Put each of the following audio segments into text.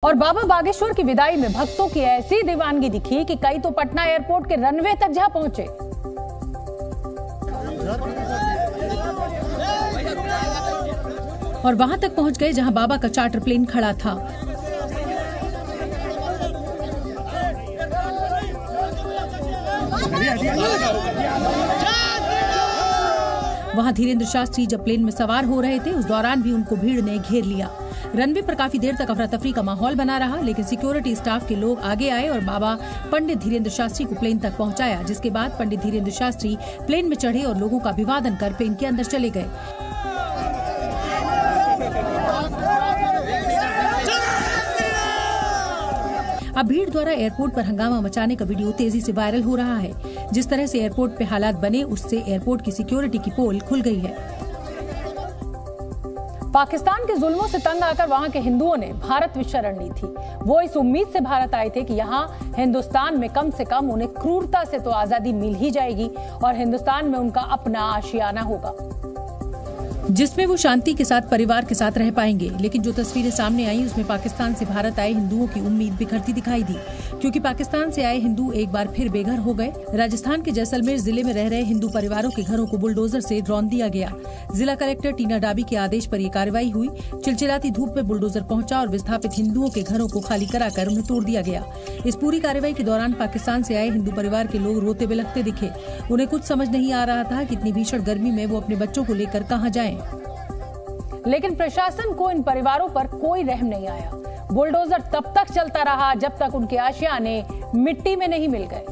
और बाबा बागेश्वर की विदाई में भक्तों की ऐसी दीवानगी दिखी कि कई तो पटना एयरपोर्ट के रनवे तक जा पहुंचे। और वहां तक पहुंच गए जहां बाबा का चार्टर प्लेन खड़ा था। वहां धीरेन्द्र शास्त्री जब प्लेन में सवार हो रहे थे, उस दौरान भी उनको भीड़ ने घेर लिया। रनवे पर काफी देर तक अफरा तफरी का माहौल बना रहा, लेकिन सिक्योरिटी स्टाफ के लोग आगे आए और बाबा पंडित धीरेन्द्र शास्त्री को प्लेन तक पहुंचाया, जिसके बाद पंडित धीरेन्द्र शास्त्री प्लेन में चढ़े और लोगों का अभिवादन कर प्लेन के अंदर चले गए। अब भीड़ द्वारा एयरपोर्ट पर हंगामा मचाने का वीडियो तेजी से वायरल हो रहा है। जिस तरह से एयरपोर्ट पे हालात बने, उससे एयरपोर्ट की सिक्योरिटी की पोल खुल गई है। पाकिस्तान के जुल्मों से तंग आकर वहां के हिंदुओं ने भारत में शरण ली थी। वो इस उम्मीद से भारत आए थे कि यहाँ हिंदुस्तान में कम से कम उन्हें क्रूरता से तो आजादी मिल ही जाएगी और हिंदुस्तान में उनका अपना आशियाना होगा, जिसमें वो शांति के साथ परिवार के साथ रह पाएंगे। लेकिन जो तस्वीरें सामने आई, उसमें पाकिस्तान से भारत आए हिंदुओं की उम्मीद बिखरती दिखाई दी, क्योंकि पाकिस्तान से आए हिंदू एक बार फिर बेघर हो गए। राजस्थान के जैसलमेर जिले में रह रहे हिंदू परिवारों के घरों को बुलडोजर से रौंद दिया गया। जिला कलेक्टर टीना डाबी के आदेश पर यह कार्रवाई हुई। चिलचिलाती धूप में बुलडोजर पहुंचा और विस्थापित हिंदुओं के घरों को खाली कराकर उन्हें तोड़ दिया गया। इस पूरी कार्रवाई के दौरान पाकिस्तान से आए हिंदू परिवार के लोग रोते बिलखते दिखे। उन्हें कुछ समझ नहीं आ रहा था कि इतनी भीषण गर्मी में वो अपने बच्चों को लेकर कहाँ जाएं। लेकिन प्रशासन को इन परिवारों पर कोई रहम नहीं आया। बुलडोजर तब तक चलता रहा जब तक उनके आशियाने मिट्टी में नहीं मिल गए।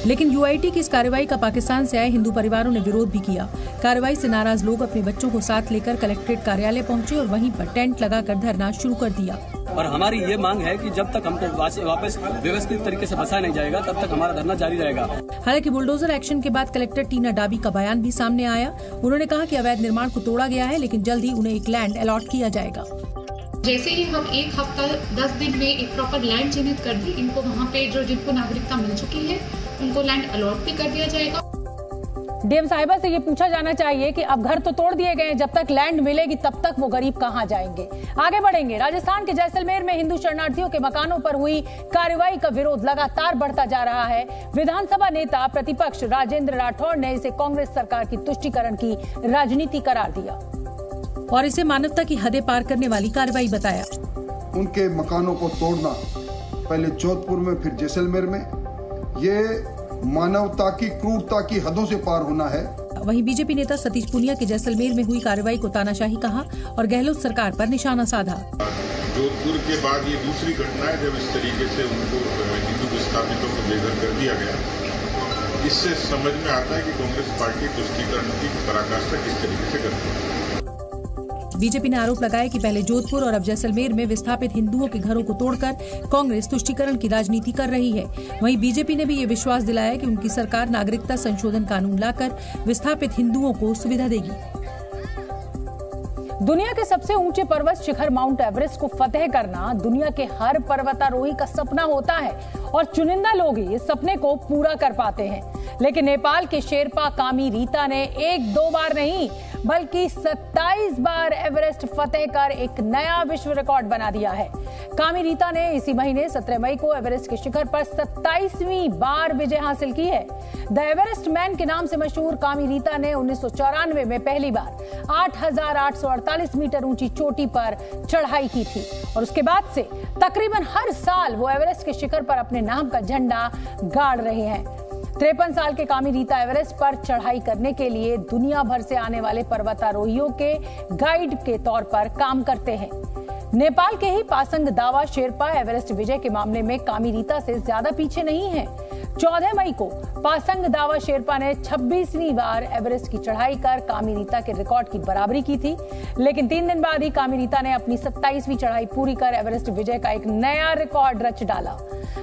लेकिन यूआईटी की इस कार्रवाई का पाकिस्तान से आए हिंदू परिवारों ने विरोध भी किया। कार्रवाई से नाराज लोग अपने बच्चों को साथ लेकर कलेक्ट्रेट कार्यालय पहुंचे और वहीं पर टेंट लगाकर धरना शुरू कर दिया। और हमारी ये मांग है कि जब तक हमको वापस व्यवस्थित तरीके से बसाया नहीं जाएगा, तब तक हमारा धरना जारी रहेगा। हालांकि बुलडोजर एक्शन के बाद कलेक्टर टीना डाबी का बयान भी सामने आया। उन्होंने कहा कि अवैध निर्माण को तोड़ा गया है, लेकिन जल्द ही उन्हें एक लैंड अलॉट किया जाएगा। जैसे ही हम एक हफ्ता 10 दिन में एक प्रॉपर लैंड चिन्हित कर दी, इनको वहाँ पे जिनको नागरिकता मिल चुकी है उनको लैंड अलॉट भी कर दिया जाएगा। डीएम साहिबा से ये पूछा जाना चाहिए कि अब घर तो तोड़ दिए गए, जब तक लैंड मिलेगी तब तक वो गरीब कहां जाएंगे। आगे बढ़ेंगे। राजस्थान के जैसलमेर में हिंदू शरणार्थियों के मकानों पर हुई कार्रवाई का विरोध लगातार बढ़ता जा रहा है। विधानसभा नेता प्रतिपक्ष राजेंद्र राठौड़ ने इसे कांग्रेस सरकार की तुष्टीकरण की राजनीति करार दिया और इसे मानवता की हदें पार करने वाली कार्रवाई बताया। उनके मकानों को तोड़ना, पहले जोधपुर में फिर जैसलमेर में, ये मानवता की क्रूरता की हदों से पार होना है। वहीं बीजेपी नेता सतीश पूनिया के जैसलमेर में हुई कार्रवाई को तानाशाही कहा और गहलोत सरकार पर निशाना साधा। जोधपुर के बाद ये दूसरी घटना है जब इस तरीके से उनको हिंदू विस्थापितों को बेघर कर दिया गया। इससे समझ में आता है कि कांग्रेस पार्टी तुष्टीकरण की पराकाष्ठा किस तरीके से करती है। बीजेपी ने आरोप लगाया कि पहले जोधपुर और अब जैसलमेर में विस्थापित हिंदुओं के घरों को तोड़कर कांग्रेस तुष्टीकरण की राजनीति कर रही है। वहीं बीजेपी ने भी ये विश्वास दिलाया कि उनकी सरकार नागरिकता संशोधन कानून लाकर विस्थापित हिंदुओं को सुविधा देगी। दुनिया के सबसे ऊंचे पर्वत शिखर माउंट एवरेस्ट को फतेह करना दुनिया के हर पर्वतारोही का सपना होता है और चुनिंदा लोग ही इस सपने को पूरा कर पाते हैं। लेकिन नेपाल के शेरपा कामी रीता ने 1-2 बार नहीं बल्कि 27 बार एवरेस्ट फतेह कर एक नया विश्व रिकॉर्ड बना दिया है। कामी रीता ने इसी महीने 17 मई को एवरेस्ट के शिखर पर 27वीं बार विजय हासिल की है। द एवरेस्ट मैन के नाम से मशहूर कामी रीता ने 1994 में पहली बार 8,848 मीटर ऊंची चोटी पर चढ़ाई की थी और उसके बाद से तकरीबन हर साल वो एवरेस्ट के शिखर पर अपने नाम का झंडा गाड़ रहे हैं। 53 साल के कामी रीता एवरेस्ट पर चढ़ाई करने के लिए दुनिया भर से आने वाले पर्वतारोहियों के गाइड के तौर पर काम करते हैं। नेपाल के ही पासंग दावा शेरपा एवरेस्ट विजय के मामले में कामी रीता से ज्यादा पीछे नहीं है। 14 मई को पासंग दावा शेरपा ने 26वीं बार एवरेस्ट की चढ़ाई कर कामी रीता के रिकॉर्ड की बराबरी की थी, लेकिन 3 दिन बाद ही कामी रीता ने अपनी 27वीं चढ़ाई पूरी कर एवरेस्ट विजय का एक नया रिकॉर्ड रच डाला।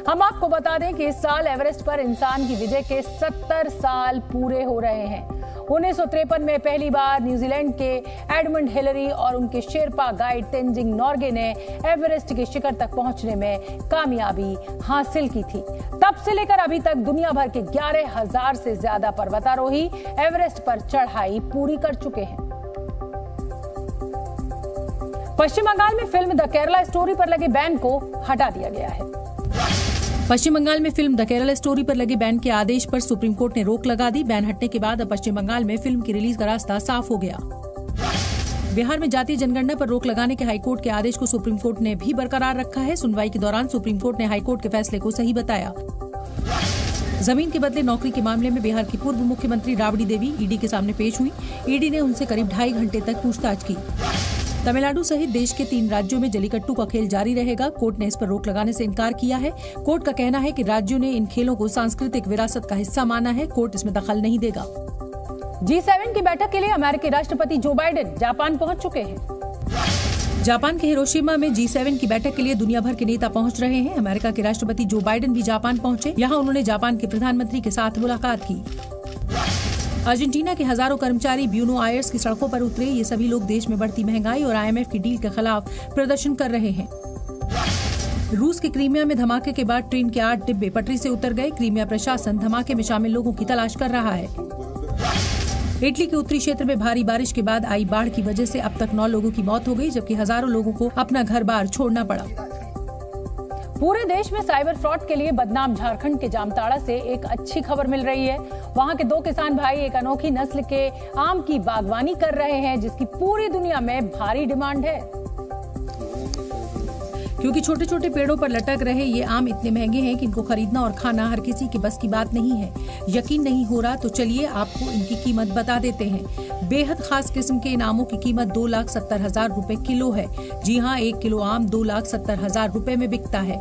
हम आपको बता दें कि इस साल एवरेस्ट पर इंसान की विजय के 70 साल पूरे हो रहे हैं। 1953 में पहली बार न्यूजीलैंड के एडमंड हिलरी और उनके शेरपा गाइड तेंजिंग नॉर्गे ने एवरेस्ट के शिखर तक पहुंचने में कामयाबी हासिल की थी। तब से लेकर अभी तक दुनिया भर के 11,000 से ज्यादा पर्वतारोही एवरेस्ट पर चढ़ाई पूरी कर चुके हैं। पश्चिम बंगाल में फिल्म द केरला स्टोरी पर लगे बैन को हटा दिया गया है। पश्चिम बंगाल में फिल्म द केरला स्टोरी पर लगे बैन के आदेश पर सुप्रीम कोर्ट ने रोक लगा दी। बैन हटने के बाद अब पश्चिम बंगाल में फिल्म की रिलीज का रास्ता साफ हो गया। बिहार में जातीय जनगणना पर रोक लगाने के हाईकोर्ट के आदेश को सुप्रीम कोर्ट ने भी बरकरार रखा है। सुनवाई के दौरान सुप्रीम कोर्ट ने हाईकोर्ट के फैसले को सही बताया। जमीन के बदले नौकरी के मामले में बिहार की पूर्व मुख्यमंत्री राबड़ी देवी ईडी के सामने पेश हुई। ईडी ने उनसे करीब 2.5 घंटे तक पूछताछ की। तमिलनाडु सहित देश के 3 राज्यों में जलीकट्टू का खेल जारी रहेगा। कोर्ट ने इस पर रोक लगाने से इनकार किया है। कोर्ट का कहना है कि राज्यों ने इन खेलों को सांस्कृतिक विरासत का हिस्सा माना है। कोर्ट इसमें दखल नहीं देगा। G7 की बैठक के लिए अमेरिकी राष्ट्रपति जो बाइडेन जापान पहुंच चुके हैं। जापान के हिरोशिमा में G7 की बैठक के लिए दुनिया भर के नेता पहुंच रहे हैं। अमेरिका के राष्ट्रपति जो बाइडेन भी जापान पहुंचे। यहां उन्होंने जापान के प्रधानमंत्री के साथ मुलाकात की। अर्जेंटीना के हजारों कर्मचारी ब्यूनो आयर्स की सड़कों पर उतरे। ये सभी लोग देश में बढ़ती महंगाई और IMF की डील के खिलाफ प्रदर्शन कर रहे हैं। रूस के क्रीमिया में धमाके के बाद ट्रेन के 8 डिब्बे पटरी से उतर गए। क्रीमिया प्रशासन धमाके में शामिल लोगों की तलाश कर रहा है। इटली के उत्तरी क्षेत्र में भारी बारिश के बाद आई बाढ़ की वजह से अब तक 9 लोगों की मौत हो गई, जबकि हजारों लोगों को अपना घर बार छोड़ना पड़ा। पूरे देश में साइबर फ्रॉड के लिए बदनाम झारखंड के जामताड़ा से एक अच्छी खबर मिल रही है। वहां के 2 किसान भाई एक अनोखी नस्ल के आम की बागवानी कर रहे हैं, जिसकी पूरी दुनिया में भारी डिमांड है। क्योंकि छोटे छोटे पेड़ों पर लटक रहे ये आम इतने महंगे हैं कि इनको खरीदना और खाना हर किसी के बस की बात नहीं है। यकीन नहीं हो रहा तो चलिए आपको इनकी कीमत बता देते हैं। बेहद खास किस्म के इन आमों की कीमत 2,70,000 रुपए किलो है। जी हाँ, 1 किलो आम 2,70,000 रुपए में बिकता है।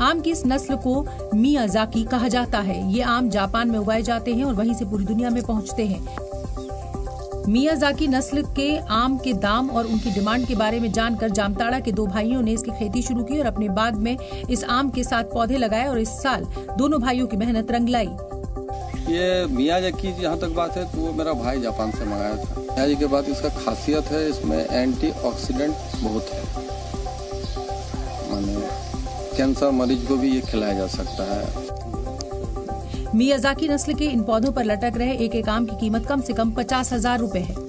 आम की इस नस्ल को मियाजाकी कहा जाता है। ये आम जापान में उगाए जाते हैं और वहीं से पूरी दुनिया में पहुंचते हैं। मियाजाकी नस्ल के आम के दाम और उनकी डिमांड के बारे में जानकर जामताड़ा के 2 भाइयों ने इसकी खेती शुरू की और अपने बाग में इस आम के साथ पौधे लगाए और इस साल दोनों भाइयों की मेहनत रंग लाई। ये मियाजाकी जहाँ तक बात है तो वो मेरा भाई जापान से मंगाया था। मियाजाकी के बाद इसका खासियत है इसमें एंटीऑक्सीडेंट बहुत है। माने कैंसर मरीज को भी ये खिलाया जा सकता है। मियाजाकी नस्ल के इन पौधों पर लटक रहे एक आम की कीमत कम से कम 50,000 रुपए है।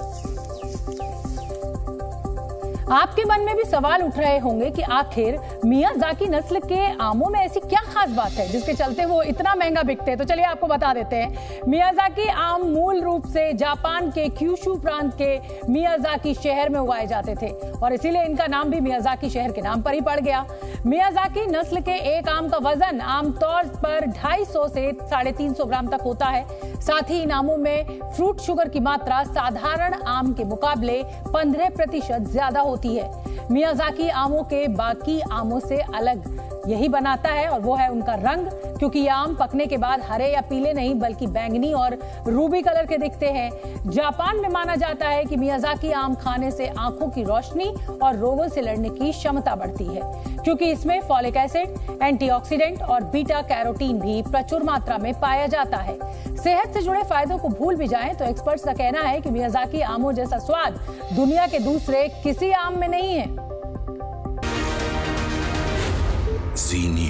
आपके मन में भी सवाल उठ रहे होंगे कि आखिर मियाजाकी नस्ल के आमों में ऐसी क्या खास बात है जिसके चलते वो इतना महंगा बिकते हैं। तो चलिए आपको बता देते हैं। मियाजाकी आम मूल रूप से जापान के क्यूशू प्रांत के मियाजाकी शहर में उगाए जाते थे और इसीलिए इनका नाम भी मियाजाकी शहर के नाम पर ही पड़ गया। मियाजाकी नस्ल के एक आम का वजन आमतौर पर 250 से 350 ग्राम तक होता है। साथ ही इन आमों में फ्रूट शुगर की मात्रा साधारण आम के मुकाबले 15% ज्यादा होती है। मियाजाकी आमों के बाकी आमों से अलग यही बनाता है और वो है उनका रंग, क्योंकि ये आम पकने के बाद हरे या पीले नहीं बल्कि बैंगनी और रूबी कलर के दिखते हैं। जापान में माना जाता है कि मियाजाकी आम खाने से आंखों की रोशनी और रोगों से लड़ने की क्षमता बढ़ती है, क्योंकि इसमें फॉलिक एसिड, एंटीऑक्सीडेंट और बीटा कैरोटीन भी प्रचुर मात्रा में पाया जाता है। सेहत से जुड़े फायदों को भूल भी जाएं तो एक्सपर्ट्स का कहना है कि मियाजाकी आमों जैसा स्वाद दुनिया के दूसरे किसी आम में नहीं है। Zee News.